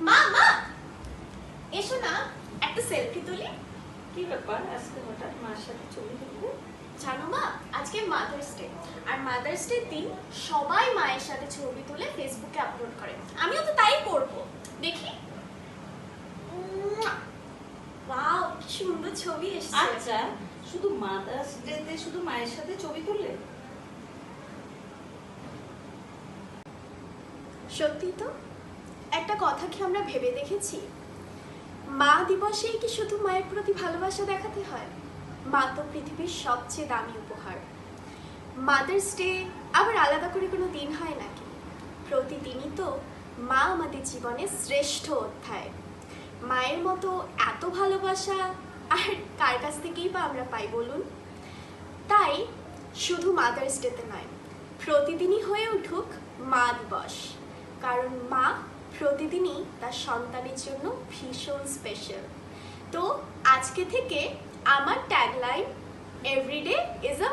মা মা এসো না, একটা সেলফি তুলি। কি ব্যাপার আজকে হঠাৎ মার সাথে ছবি তুলবো? জানো মা, আজকে মাদার্স ডে, আর মাদার্স ডে দিন সবাই মায়ের সাথে ছবি তুলে ফেসবুকে আপলোড করে। আমিও তো তাই করব। দেখি, ওয়াও, কি সুন্দর ছবি এসেছে। আচ্ছা, শুধু মাদার্স ডে তে শুধু মায়ের সাথে ছবি তুললে? সত্যি তো, একটা কথা কি আমরা ভেবে দেখেছি, মা দিবসেই কি শুধু মায়ের প্রতি ভালোবাসা দেখাতে হয়? মা তো পৃথিবীর সবচেয়ে দামি উপহার। মাদার্স ডে আবার আলাদা করে কোনো দিন হয় নাকি? প্রতিদিনই তো মা আমাদের জীবনের শ্রেষ্ঠ অধ্যায়। মায়ের মতো এত ভালোবাসা আর কার কাছ থেকেই বা আমরা পাই বলুন? তাই শুধু মাদার্স ডেতে নয়, প্রতিদিনই হয়ে উঠুক মা দিবস, কারণ মা প্রতিদিনই তার সন্তানের জন্য ভীষণ স্পেশাল। তো আজকে থেকে আমার ট্যাগলাইন এভরিডে ইজ আ